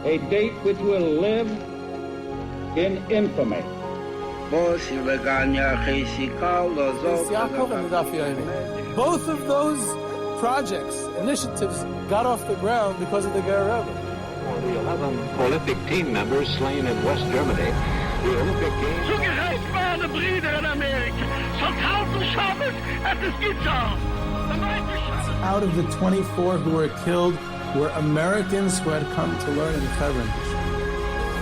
A date which will live in infamy. Both of those projects, initiatives, got off the ground because of the Ger Rebbe. For the 11 Olympic team members slain in West Germany, the Olympic Games... Zugerecht waren Brüder in Amerika. Schon 1000 Shabbos at the Skizar. Out of the 24 who were killed were Americans who had come to learn in Hebron.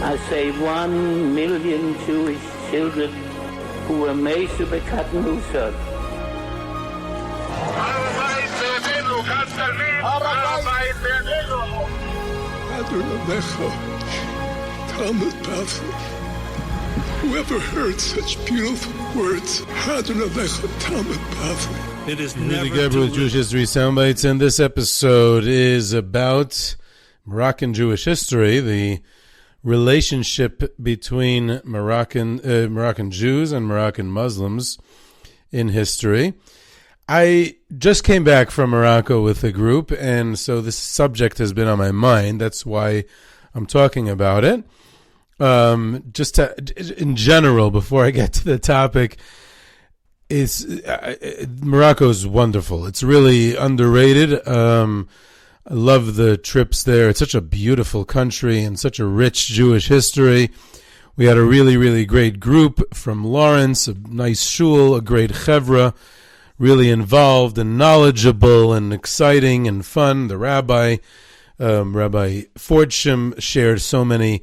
I say 1 million Jewish children who were made to be cut loose. Whoever heard such beautiful words? It is never Gerber with Jewish History Soundbites, and this episode is about Moroccan Jewish history, the relationship between Moroccan Jews and Moroccan Muslims in history. I just came back from Morocco with a group, and so this subject has been on my mind. That's why I'm talking about it. In general, before I get to the topic, Morocco is wonderful. It's really underrated. I love the trips there. It's such a beautiful country and such a rich Jewish history. We had a really, really great group from Lawrence, a nice shul, a great chevra, really involved and knowledgeable and exciting and fun. The Rabbi Fordsham, shared so many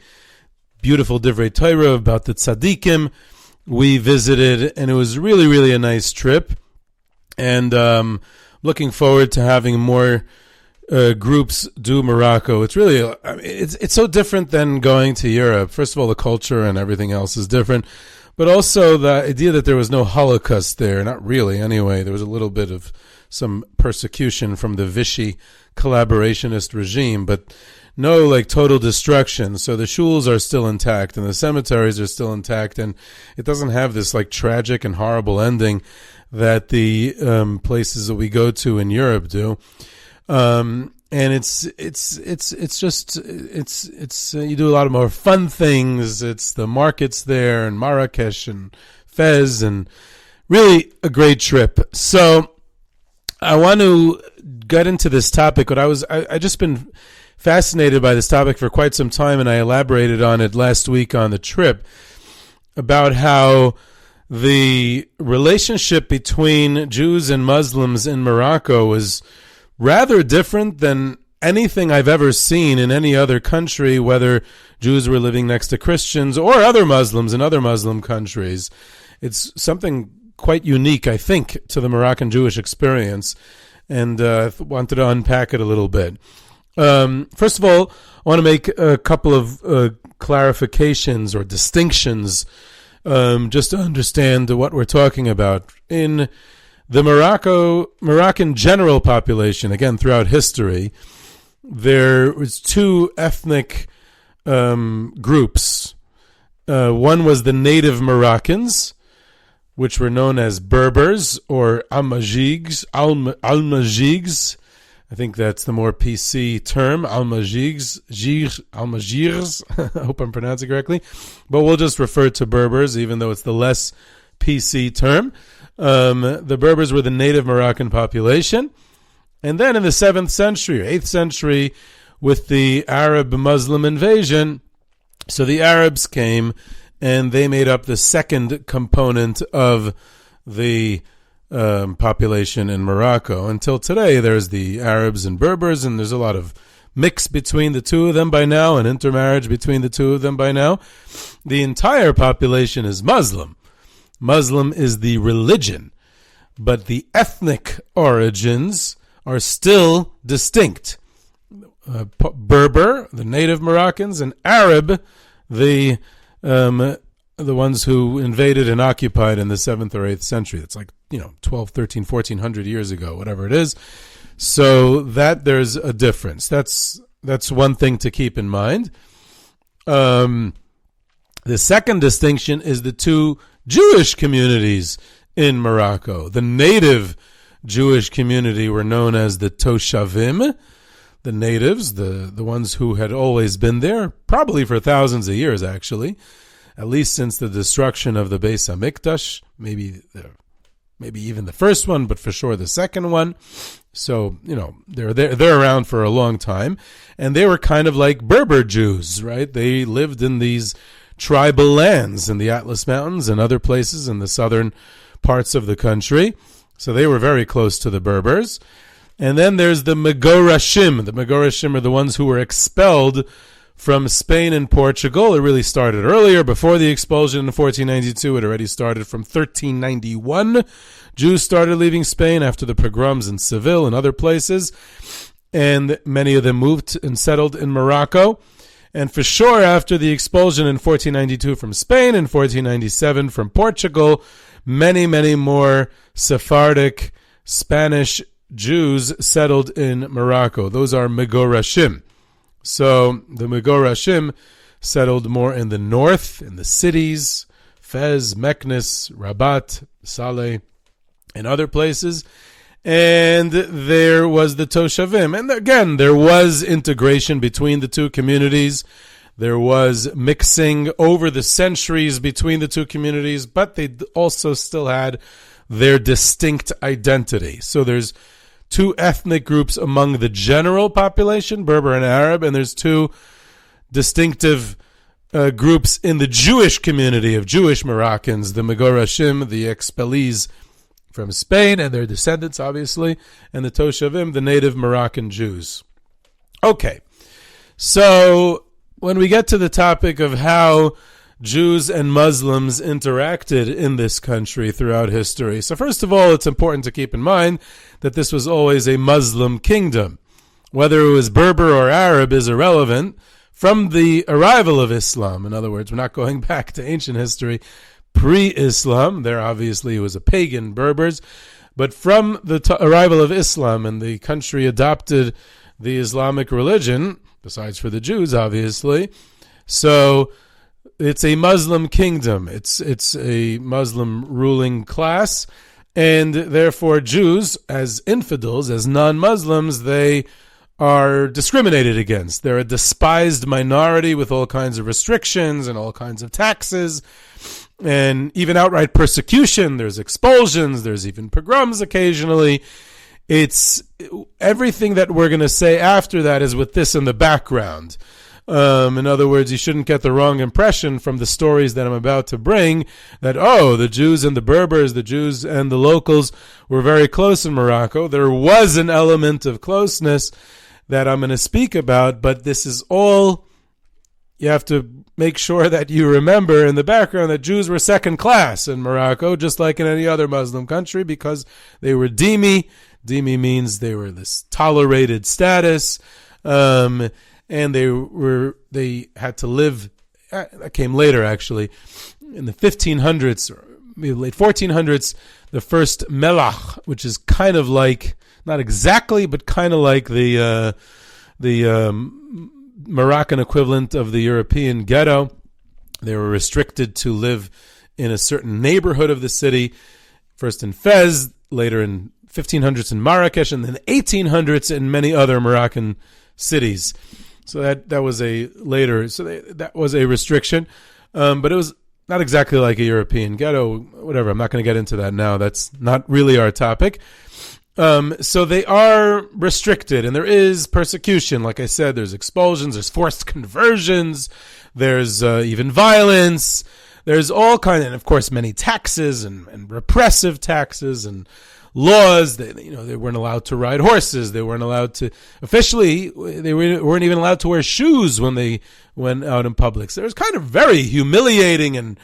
beautiful divrei Torah about the tzadikim. We visited, and it was really, really a nice trip. And looking forward to having more groups do Morocco. It's really, it's so different than going to Europe. First of all, the culture and everything else is different. But also the idea that there was no Holocaust there, not really anyway. There was a little bit of some persecution from the Vichy collaborationist regime, but no like total destruction. So the shuls are still intact and the cemeteries are still intact, and it doesn't have this like tragic and horrible ending that the places that we go to in Europe do. And it's just you do a lot of more fun things. It's the markets there and Marrakesh and Fez, and really a great trip. So I want to get into this topic, but I just been fascinated by this topic for quite some time, and I elaborated on it last week on the trip about how the relationship between Jews and Muslims in Morocco was rather different than anything I've ever seen in any other country, whether Jews were living next to Christians or other Muslims in other Muslim countries. It's something quite unique, I think, to the Moroccan Jewish experience, and I wanted to unpack it a little bit. First of all, I want to make a couple of clarifications or distinctions just to understand what we're talking about. In the Moroccan general population, again, throughout history, there was two ethnic groups. One was the native Moroccans, which were known as Berbers or Almajigs. I think that's the more PC term, Almajirs. I hope I'm pronouncing it correctly. But we'll just refer to Berbers, even though it's the less PC term. The Berbers were the native Moroccan population. And then in the 7th century or 8th century, with the Arab-Muslim invasion, so the Arabs came and they made up the second component of the population in Morocco. Until today, there's the Arabs and Berbers, and there's a lot of mix between the two of them by now, and intermarriage between the two of them by now. The entire population is Muslim. Muslim is the religion, but the ethnic origins are still distinct. Berber, the native Moroccans, and Arab, the ones who invaded and occupied in the 7th or 8th century. That's like, 12, 13, 1400 years ago, whatever it is. So that there's a difference. That's one thing to keep in mind. The second distinction is the two Jewish communities in Morocco. The native Jewish community were known as the Toshavim, the natives, the ones who had always been there, probably for thousands of years, actually, at least since the destruction of the Beis HaMikdash, maybe even the first one, but for sure the second one. So, they're around for a long time, and they were kind of like Berber Jews, right? They lived in these tribal lands in the Atlas Mountains and other places in the southern parts of the country. So they were very close to the Berbers. And then there's the Megorashim. The Megorashim are the ones who were expelled from Spain and Portugal. It really started earlier, before the expulsion in 1492. It already started from 1391. Jews started leaving Spain after the pogroms in Seville and other places. And many of them moved and settled in Morocco. And for sure, after the expulsion in 1492 from Spain and 1497 from Portugal, many, many more Sephardic Spanish Jews settled in Morocco. Those are Megorashim. So the Megorashim settled more in the north, in the cities, Fez, Meknes, Rabat, Saleh, and other places. And there was the Toshavim. And again, there was integration between the two communities. There was mixing over the centuries between the two communities, but they also still had their distinct identity. So there's two ethnic groups among the general population, Berber and Arab, and there's two distinctive groups in the Jewish community of Jewish Moroccans, the Megorashim, the expellees from Spain, and their descendants, obviously, and the Toshavim, the native Moroccan Jews. Okay, so when we get to the topic of how Jews and Muslims interacted in this country throughout history, so first of all, it's important to keep in mind that this was always a Muslim kingdom. Whether it was Berber or Arab is irrelevant. From the arrival of Islam, in other words, we're not going back to ancient history, pre-Islam, there obviously was a pagan Berbers, but from the arrival of Islam and the country adopted the Islamic religion, besides for the Jews, obviously, so it's a Muslim kingdom. It's a Muslim ruling class, and therefore Jews, as infidels, as non-Muslims, they are discriminated against. They're a despised minority with all kinds of restrictions and all kinds of taxes, and even outright persecution. There's expulsions. There's even pogroms occasionally. It's everything that we're going to say after that is with this in the background. In other words, you shouldn't get the wrong impression from the stories that I'm about to bring that, the Jews and the Berbers, the Jews and the locals were very close in Morocco. There was an element of closeness that I'm going to speak about, but this is all, you have to make sure that you remember in the background that Jews were second class in Morocco, just like in any other Muslim country, because they were dhimmi. Dhimmi means they were this tolerated status, and they had to live. That came later, actually, in the 1500s or maybe late 1400s. The first melach, which is kind of like, not exactly, but kind of like the Moroccan equivalent of the European ghetto. They were restricted to live in a certain neighborhood of the city, first in Fez, later in 1500s in Marrakesh, and then 1800s in many other Moroccan cities. So that was a later, that was a restriction, but it was not exactly like a European ghetto, whatever. I'm not going to get into that now. That's not really our topic. So they are restricted, and there is persecution. Like I said, there's expulsions, there's forced conversions, there's even violence, there's all kinds, and of course many taxes and repressive taxes and laws. They weren't allowed to ride horses. They weren't allowed to, officially, they weren't even allowed to wear shoes when they went out in public. So it was kind of very humiliating and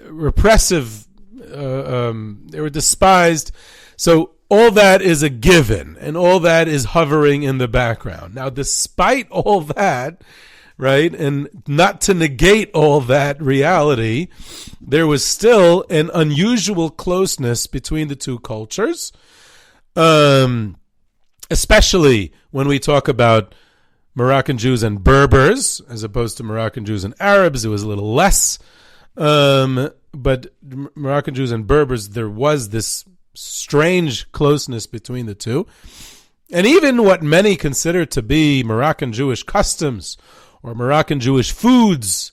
repressive. They were despised. So all that is a given, and all that is hovering in the background. Now, despite all that, right, and not to negate all that reality, there was still an unusual closeness between the two cultures, especially when we talk about Moroccan Jews and Berbers, as opposed to Moroccan Jews and Arabs. It was a little less. But Moroccan Jews and Berbers, there was this strange closeness between the two. And even what many consider to be Moroccan Jewish customs or Moroccan Jewish foods,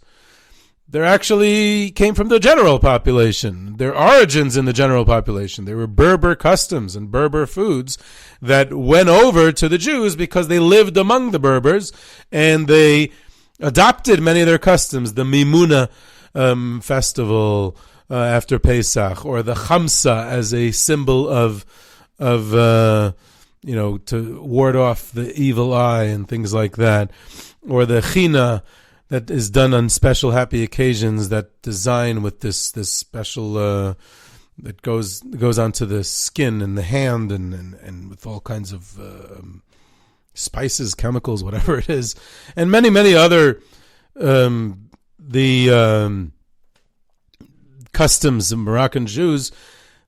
they actually came from the general population. Their origins in the general population. They were Berber customs and Berber foods that went over to the Jews because they lived among the Berbers, and they adopted many of their customs. The Mimuna festival after Pesach, or the Chamsa as a symbol of to ward off the evil eye and things like that, or the China that is done on special happy occasions, that design with this special that goes onto the skin and the hand and with all kinds of spices, chemicals, whatever it is, and many other customs of Moroccan Jews.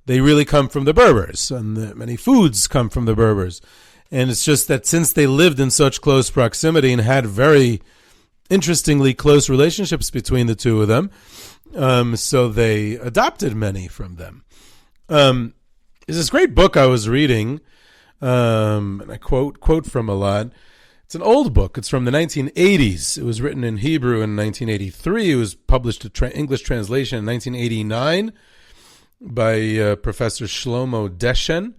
They really come from the Berbers, and many foods come from the Berbers. And it's just that since they lived in such close proximity and had very interestingly close relationships between the two of them, so they adopted many from them. There's this great book I was reading, and I quote from a lot. It's an old book. It's from the 1980s. It was written in Hebrew in 1983. It was published in English translation in 1989 by Professor Shlomo Deshen,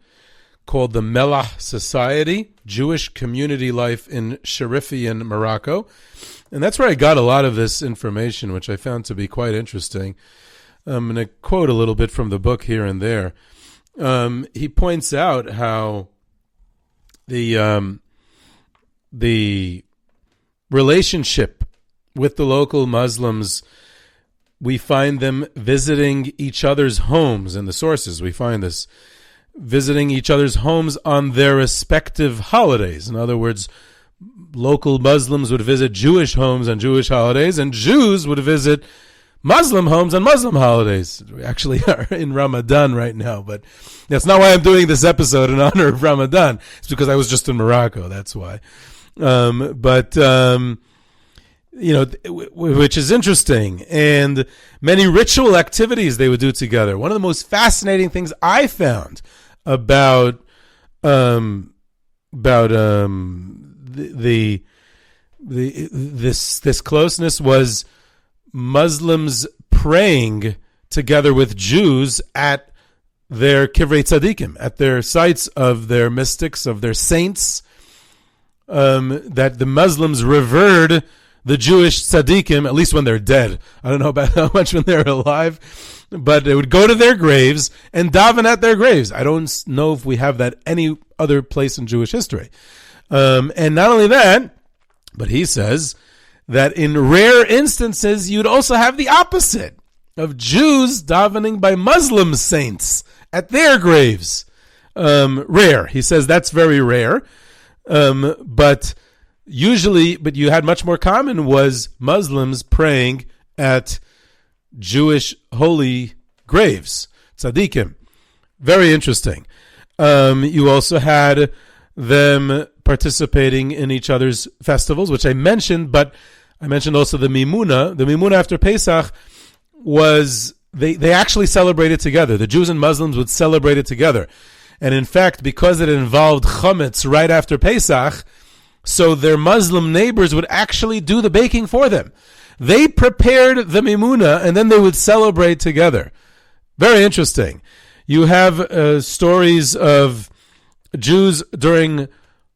called The Melach Society, Jewish Community Life in Sharifian Morocco. And that's where I got a lot of this information, which I found to be quite interesting. I'm going to quote a little bit from the book here and there. He points out how the relationship with the local Muslims, we find them visiting each other's homes. In the sources, we find this, visiting each other's homes on their respective holidays. In other words, local Muslims would visit Jewish homes on Jewish holidays, and Jews would visit Muslim homes on Muslim holidays. We actually are in Ramadan right now, but that's not why I'm doing this episode in honor of Ramadan. It's because I was just in Morocco, that's why. Which is interesting. And many ritual activities they would do together. One of the most fascinating things I found about this closeness was Muslims praying together with Jews at their kivrei tzadikim, at their sites of their mystics, of their saints, that the Muslims revered the Jewish tzadikim, at least when they're dead. I don't know about how much when they're alive, but they would go to their graves and daven at their graves. I don't know if we have that any other place in Jewish history. And not only that, but he says that in rare instances, you'd also have the opposite of Jews davening by Muslim saints at their graves. Rare. He says that's very rare. But you had much more common was Muslims praying at Jewish holy graves, tzadikim. Very interesting. You also had them participating in each other's festivals, which I mentioned, but I mentioned also the Mimuna. The Mimuna after Pesach was, they actually celebrated together. The Jews and Muslims would celebrate it together. And in fact, because it involved chametz right after Pesach, so their Muslim neighbors would actually do the baking for them. They prepared the Mimuna, and then they would celebrate together. Very interesting. You have stories of Jews during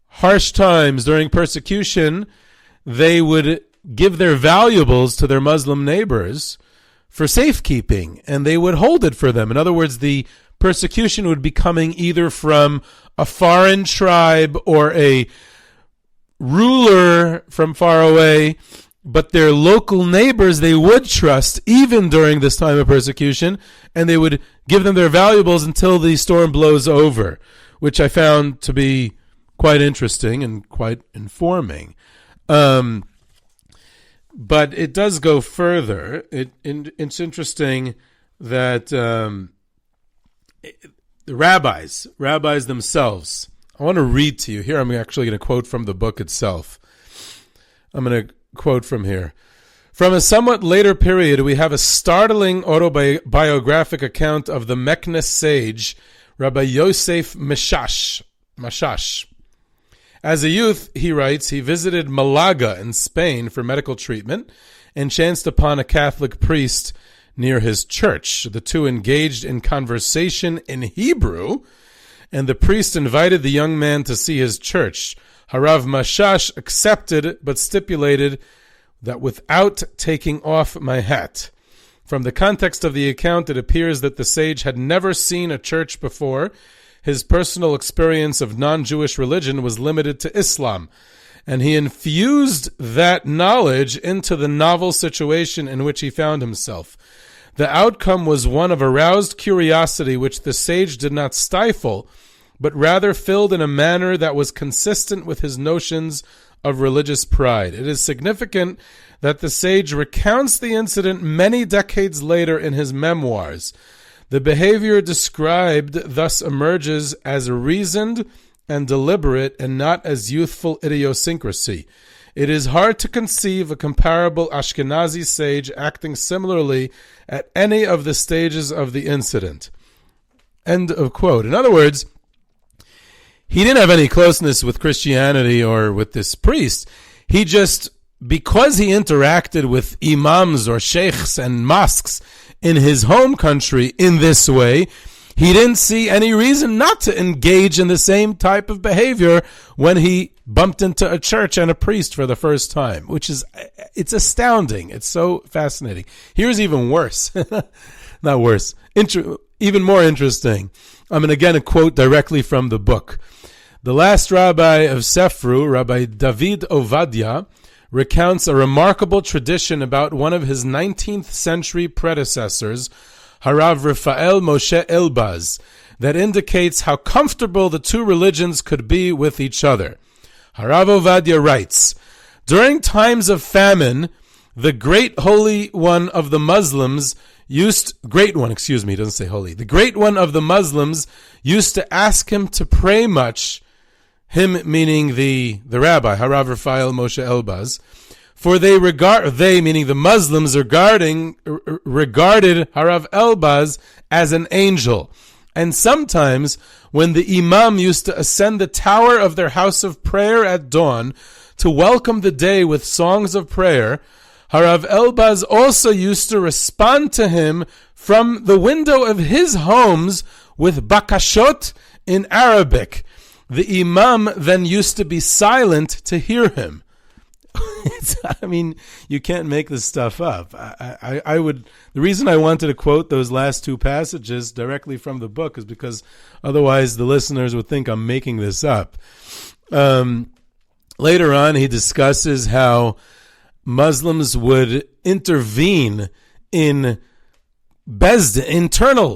harsh times, during persecution, they would give their valuables to their Muslim neighbors for safekeeping, and they would hold it for them. In other words, the persecution would be coming either from a foreign tribe or a ruler from far away, but their local neighbors they would trust even during this time of persecution, and they would give them their valuables until the storm blows over, which I found to be quite interesting and quite informing. But it does go further. It's interesting that the rabbis themselves, I want to read to you here. I'm actually going to quote from the book itself. I'm going to quote from here. From a somewhat later period, we have a startling autobiographic account of the Meknes sage Rabbi Yosef Mashash. As a youth, he writes, he visited Malaga in Spain for medical treatment and chanced upon a Catholic priest near his church. The two engaged in conversation in Hebrew, and the priest invited the young man to see his church. Harav Mashash accepted, but stipulated that without taking off my hat. From the context of the account, it appears that the sage had never seen a church before. His personal experience of non-Jewish religion was limited to Islam, and he infused that knowledge into the novel situation in which he found himself. The outcome was one of aroused curiosity which the sage did not stifle, but rather filled in a manner that was consistent with his notions of religious pride. It is significant that the sage recounts the incident many decades later in his memoirs. The behavior described thus emerges as reasoned and deliberate and not as youthful idiosyncrasy. It is hard to conceive a comparable Ashkenazi sage acting similarly at any of the stages of the incident. End of quote. In other words, he didn't have any closeness with Christianity or with this priest. He just, because he interacted with imams or sheikhs and mosques in his home country in this way, he didn't see any reason not to engage in the same type of behavior when he bumped into a church and a priest for the first time, which is, it's astounding. It's so fascinating. Here's even worse. Not worse. Even more interesting. I'm going to again quote directly from the book. The last rabbi of Sefru, Rabbi David Ovadia, recounts a remarkable tradition about one of his 19th century predecessors, Harav Raphael Moshe Elbaz, that indicates how comfortable the two religions could be with each other. Harav Ovadia writes, during times of famine, the great one of the Muslims used to ask him to pray much, him meaning the rabbi, Harav Raphael Moshe Elbaz, for they meaning the Muslims regarded Harav Elbaz as an angel. And sometimes when the imam used to ascend the tower of their house of prayer at dawn to welcome the day with songs of prayer, Harav Elbaz also used to respond to him from the window of his homes with bakashot in Arabic. The imam then used to be silent to hear him. I mean, you can't make this stuff up. The reason I wanted to quote those last two passages directly from the book is because otherwise the listeners would think I'm making this up. Later on, he discusses how Muslims would intervene in Bezdin,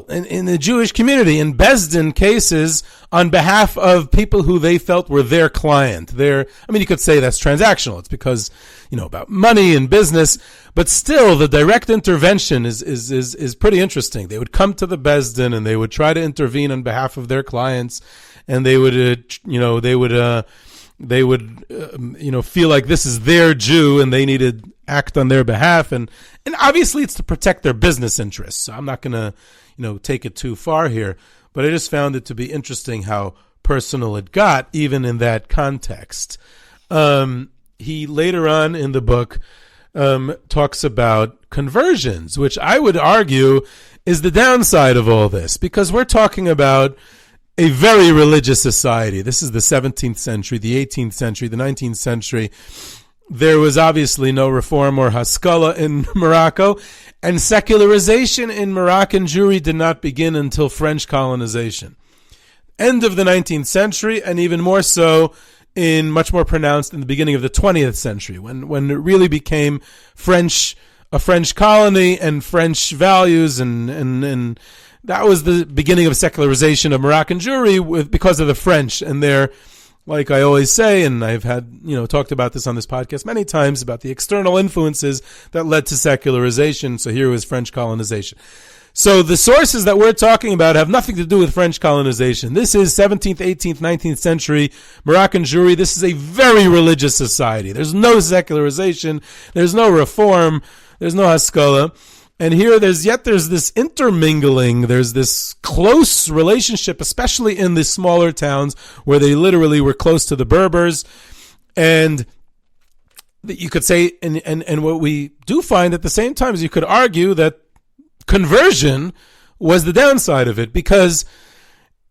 in the Jewish community, in Bezdin cases on behalf of people who they felt were their client. You could say that's transactional. It's because, about money and business, but still the direct intervention is pretty interesting. They would come to the Bezdin and they would try to intervene on behalf of their clients, and they would feel like this is their Jew and they needed to act on their behalf. And obviously it's to protect their business interests. So I'm not going to, take it too far here, but I just found it to be interesting how personal it got, even in that context. He later on in the book talks about conversions, which I would argue is the downside of all this, because we're talking about a very religious society. This is the 17th century, the 18th century, the 19th century. There was obviously no reform or Haskalah in Morocco, and secularization in Moroccan Jewry did not begin until French colonization. End of the 19th century, and even more so, much more pronounced in the beginning of the 20th century, when it really became a French colony and French values, and that was the beginning of secularization of Moroccan Jewry because of the French and their, like I always say, and I've had, talked about this on this podcast many times, about the external influences that led to secularization. So here was French colonization. So the sources that we're talking about have nothing to do with French colonization. This is 17th, 18th, 19th century Moroccan Jewry. This is a very religious society. There's no secularization. There's no reform. There's no Haskalah. And here there's this intermingling, there's this close relationship, especially in the smaller towns where they literally were close to the Berbers. And you could say, and what we do find at the same time is you could argue that conversion was the downside of it, because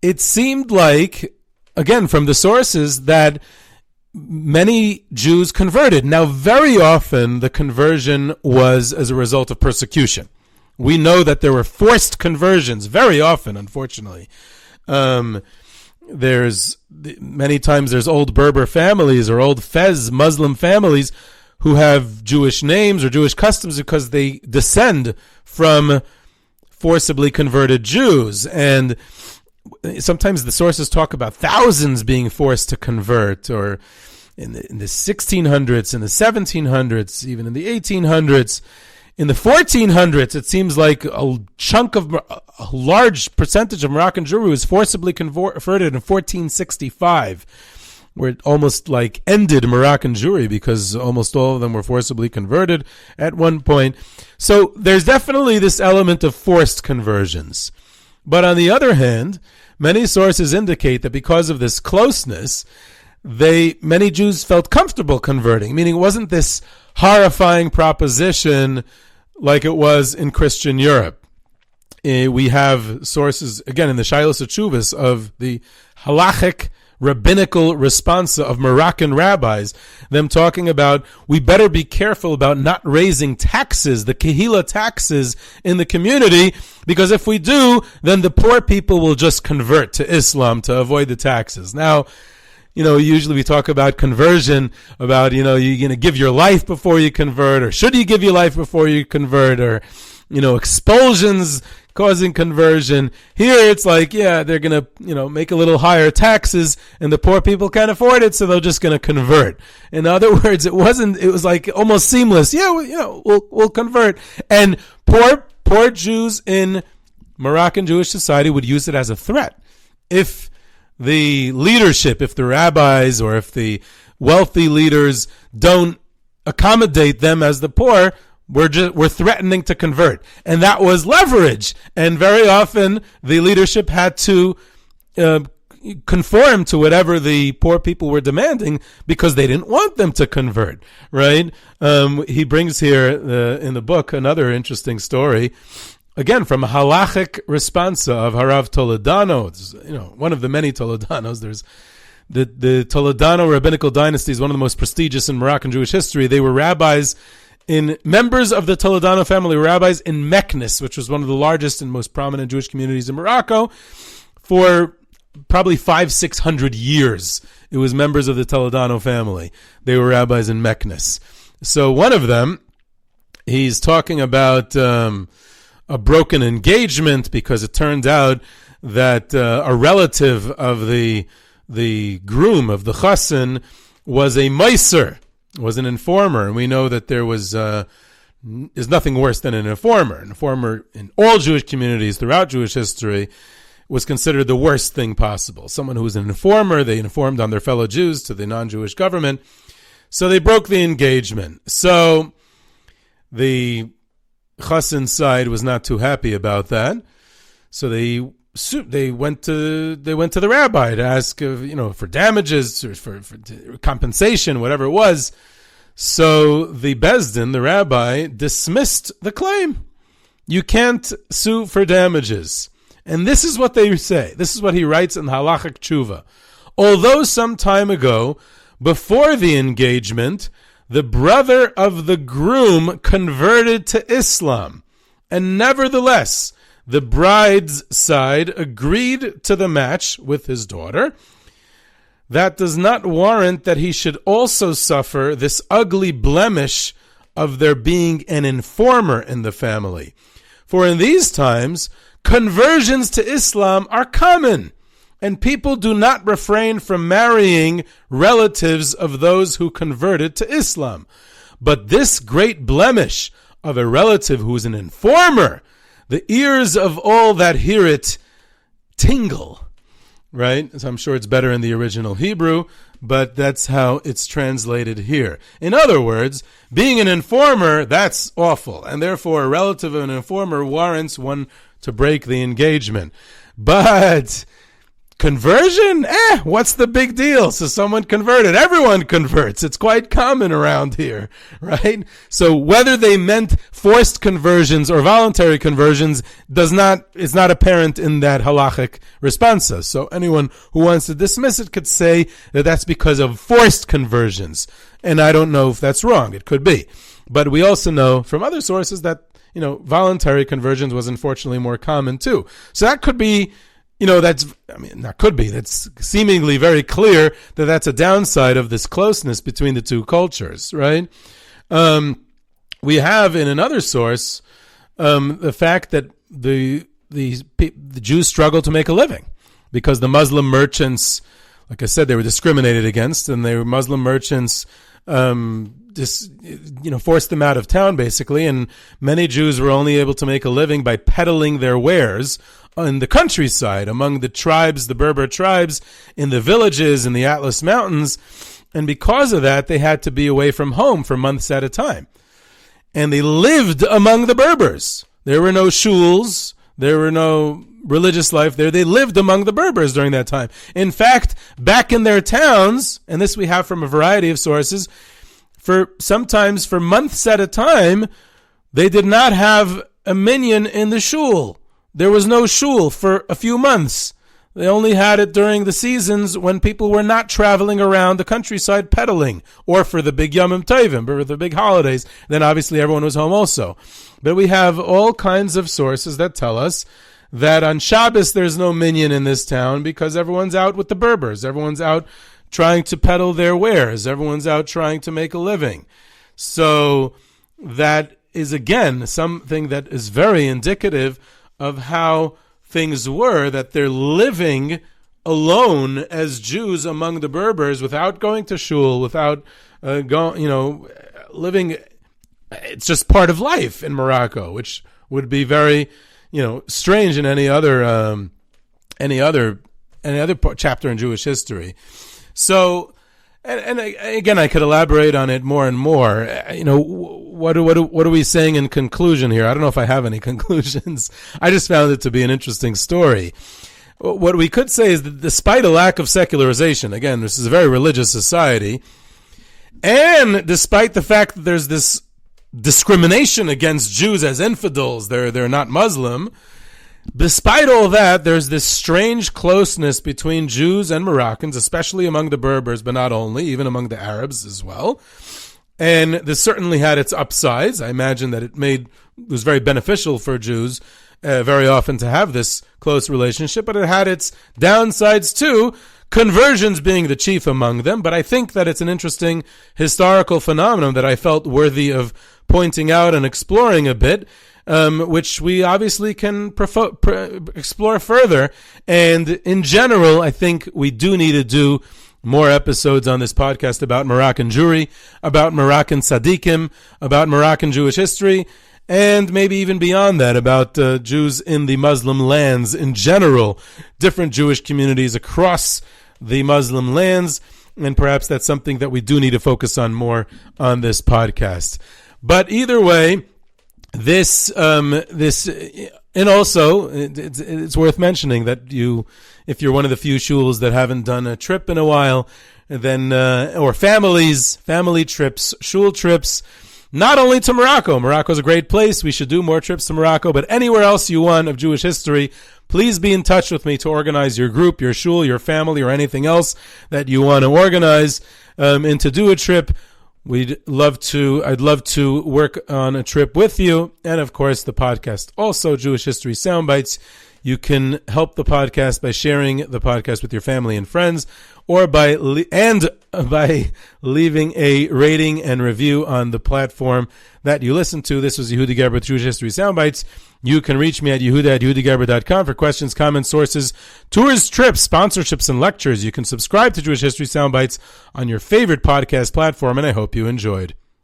it seemed like, again, from the sources, that many Jews converted. Now, very often the conversion was as a result of persecution. We know that there were forced conversions very often, unfortunately. There's many times there's old Berber families or old Fez Muslim families who have Jewish names or Jewish customs because they descend from forcibly converted Jews. And sometimes the sources talk about thousands being forced to convert, or in the 1600s, in the 1700s, even in the 1800s. In the 1400s, it seems like a large percentage of Moroccan Jewry was forcibly converted in 1465, where it almost like ended Moroccan Jewry because almost all of them were forcibly converted at one point. So there's definitely this element of forced conversions. But on the other hand, many sources indicate that because of this closeness, many Jews felt comfortable converting, meaning it wasn't this horrifying proposition like it was in Christian Europe. We have sources, again, in the Shilas HaTshuvas of the halachic rabbinical responsa of Moroccan rabbis, them talking about, we better be careful about not raising taxes, the kehila taxes in the community, because if we do, then the poor people will just convert to Islam to avoid the taxes. Now, usually we talk about conversion, about, you're going to give your life before you convert, or should you give your life before you convert, or, expulsions causing conversion. Here it's like, they're going to, make a little higher taxes, and the poor people can't afford it, so they're just going to convert. In other words, it was like almost seamless. We'll convert. And poor Jews in Moroccan Jewish society would use it as a threat. If the leadership, if the rabbis or if the wealthy leaders don't accommodate them as the poor, we're threatening to convert. And that was leverage. And very often the leadership had to conform to whatever the poor people were demanding because they didn't want them to convert, right? He brings here in the book another interesting story. Again, from a halachic responsa of Harav Toledano. It's, one of the many Toledanos. There's the Toledano rabbinical dynasty is one of the most prestigious in Moroccan Jewish history. They were members of the Toledano family, rabbis in Meknes, which was one of the largest and most prominent Jewish communities in Morocco, for probably 500-600 years. It was members of the Toledano family. They were rabbis in Meknes. So one of them, he's talking about a broken engagement because it turned out that a relative of the groom, of the chassan, was a meiser, was an informer. And we know that there is nothing worse than an informer. An informer in all Jewish communities throughout Jewish history was considered the worst thing possible. Someone who was an informer, they informed on their fellow Jews to the non-Jewish government. So they broke the engagement. So the chassan's side was not too happy about that. So they went to the rabbi to ask, for damages or for compensation, whatever it was. So the Bezdin, the rabbi, dismissed the claim. You can't sue for damages. And this is what they say. This is what he writes in Halachic Tshuva. Although some time ago, before the engagement, the brother of the groom converted to Islam, and nevertheless, the bride's side agreed to the match with his daughter. That does not warrant that he should also suffer this ugly blemish of there being an informer in the family. For in these times, conversions to Islam are common, and people do not refrain from marrying relatives of those who converted to Islam. But this great blemish of a relative who is an informer, the ears of all that hear it tingle. right? So I'm sure it's better in the original Hebrew, but that's how it's translated here. In other words, being an informer, that's awful, and therefore a relative of an informer warrants one to break the engagement. But conversion? What's the big deal? So someone converted. Everyone converts. It's quite common around here, right? So whether they meant forced conversions or voluntary conversions is not apparent in that halachic responsa. So anyone who wants to dismiss it could say that that's because of forced conversions. And I don't know if that's wrong. It could be. But we also know from other sources that, voluntary conversions was unfortunately more common too. So that could be, that's seemingly very clear that that's a downside of this closeness between the two cultures, right? We have in another source the fact that the Jews struggle to make a living because the Muslim merchants, like I said, they were discriminated against, and they were Muslim merchants forced them out of town basically, and many Jews were only able to make a living by peddling their wares in the countryside, among the tribes, the Berber tribes, in the villages, in the Atlas Mountains. And because of that, they had to be away from home for months at a time. And they lived among the Berbers. There were no shuls. There were no religious life there. They lived among the Berbers during that time. In fact, back in their towns, and this we have from a variety of sources, sometimes for months at a time, they did not have a minyan in the shul. There was no shul for a few months. They only had it during the seasons when people were not traveling around the countryside peddling, or for the big Yomim Tovim, or the big holidays. Then obviously everyone was home also. But we have all kinds of sources that tell us that on Shabbos there's no minyan in this town because everyone's out with the Berbers. Everyone's out trying to peddle their wares. Everyone's out trying to make a living. So that is, again, something that is very indicative of how things were, that they're living alone as Jews among the Berbers without going to shul, without living. It's just part of life in Morocco, which would be very, strange in any other chapter in Jewish history. So, and again, I could elaborate on it more and more. What are we saying in conclusion here? I don't know if I have any conclusions. I just found it to be an interesting story. What we could say is that despite a lack of secularization, again, this is a very religious society, and despite the fact that there's this discrimination against Jews as infidels, they're not Muslim, despite all that, there's this strange closeness between Jews and Moroccans, especially among the Berbers, but not only, even among the Arabs as well. And this certainly had its upsides. I imagine that it was very beneficial for Jews very often to have this close relationship, but it had its downsides too, conversions being the chief among them. But I think that it's an interesting historical phenomenon that I felt worthy of pointing out and exploring a bit, which we obviously can explore further. And in general, I think we do need to do more episodes on this podcast about Moroccan Jewry, about Moroccan tzadikim, about Moroccan Jewish history, and maybe even beyond that, about Jews in the Muslim lands in general, different Jewish communities across the Muslim lands, and perhaps that's something that we do need to focus on more on this podcast. But either way, this and also it's worth mentioning that if you're one of the few shuls that haven't done a trip in a while, then or family trips, shul trips, not only to Morocco. Morocco's a great place. We should do more trips to Morocco, but anywhere else you want of Jewish history, please be in touch with me to organize your group, your shul, your family, or anything else that you want to organize and to do a trip. I'd love to work on a trip with you. And of course, the podcast, also Jewish History Soundbites. You can help the podcast by sharing the podcast with your family and friends, or by leaving a rating and review on the platform that you listen to. This was Yehuda Gerber with Jewish History Soundbites. You can reach me at yehuda@yehudagerber.com for questions, comments, sources, tours, trips, sponsorships, and lectures. You can subscribe to Jewish History Soundbites on your favorite podcast platform, and I hope you enjoyed.